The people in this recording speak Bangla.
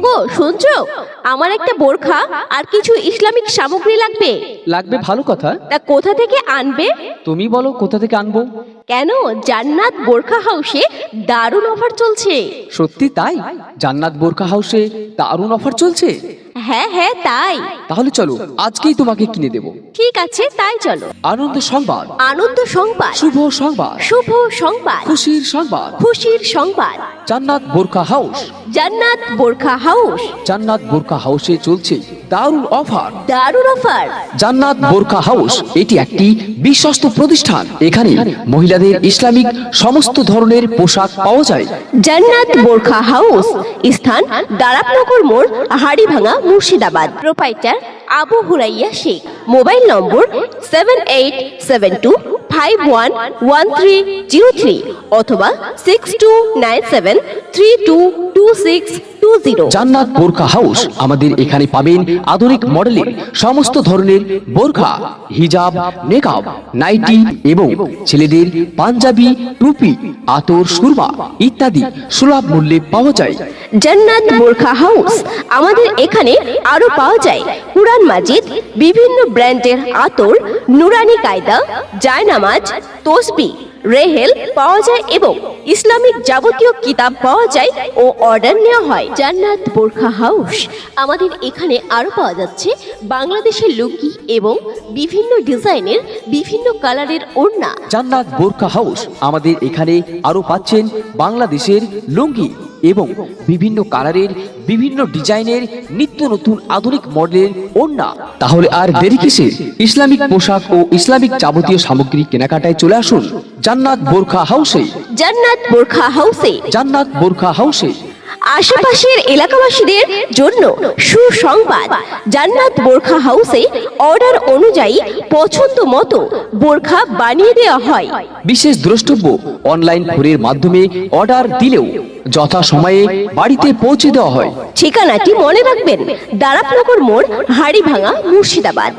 ওগো শুনছো, আমার একটা বোরখা আর কিছু ইসলামিক সামগ্রী লাগবে। লাগবে, ভালো কথা। তা কোথা থেকে আনবে? তুমি বলো কোথা থেকে আনবো। কেন, জান্নাত বোরখা হাউসে দারুণ অফার চলছে। সত্যি তাই? জান্নাত বোরখা হাউসে দারুণ অফার চলছে? হ্যাঁ হ্যাঁ তাই। তাহলে চলো, আজকেই তোমাকে কিনে দেব। ঠিক আছে, তাই চলো। আনন্দ সংবাদ, আনন্দ সংবাদ, শুভ সংবাদ, শুভ সংবাদ, খুশির সংবাদ। খুশির সংবাদ। জান্নাত বোরখা হাউস। জান্নাত বোরখা হাউস। জান্নাত বোরখা হাউসে চলছে দারুণ অফার। দারুণ অফার। জান্নাত বোরখা হাউস এটি একটি বিশ্বস্ত প্রতিষ্ঠান। এখানে মহিলাদের ইসলামিক সমস্ত ধরনের পোশাক পাওয়া যায়। জান্নাত বোরখা হাউস, স্থান দারাপনগর মোড়, হাড়িভাঙা, Murshidabad. Proprietor Abu Huraira Sheikh. Mobile number 7872511303 অথবা 6297322620। জান্নাত বোরখা হাউস। আমাদের এখানে পাবেন আধুনিক মডেলের সমস্ত ধরনের বোরখা, হিজাব, নেকাব, নাইটি এবং ছেলেদের পাঞ্জাবি, টুপি, আতর, সুরমা ইত্যাদি সুলভ মূল্যে পাওয়া যায়। জান্নাত বোরখা হাউস। আমাদের এখানে আরো পাওয়া যায় কুরআন মাজিদ, বিভিন্ন ব্র্যান্ডের আতর, নুরানি কায়দা, জায়নামাজ, তসবিহ, রেহেল পাওয়া যায় এবং ইসলামিক যাবতীয় কিতাব পাওয়া যায় ও অর্ডার নেওয়া হয়। জান্নাত বোরখা হাউস। আমাদের এখানে আরো পাওয়া যাচ্ছে বাংলাদেশের লুঙ্গি এবং বিভিন্ন ডিজাইনের, বিভিন্ন কালারের ওড়না। জান্নাত বোরখা হাউস। আমাদের এখানে আরো পাচ্ছেন বাংলাদেশের লুঙ্গি এবং বিভিন্ন কালারের, বিভিন্ন ডিজাইনের, নিত্য নতুন আধুনিক মডেলের ওড়না। তাহলে আর দেরি কিসের? ইসলামিক পোশাক ও ইসলামিক যাবতীয় সামগ্রী কেনাকাটায় চলে আসুন জান্নাত বোরখা হাউসে। জান্নাত বোরখা হাউসে। জান্নাত বোরখা হাউসে। আশেপাশের এলাকাবাসীদের জন্য সুসংবাদ, জান্নাত বোরখা হাউসে অর্ডার অনুযায়ী পছন্দ মতো বোরখা বানিয়ে দেওয়া হয়। বিশেষ দ্রষ্টব্য, অনলাইন কুরিয়ারের মাধ্যমে অর্ডার দিলেও যথা সময়ে বাড়িতে পৌঁছে দেওয়া হয়। ঠিকানাটি মনে রাখবেন, দারাপনগর মোড়, হাড়িভাঙা, মুর্শিদাবাদ।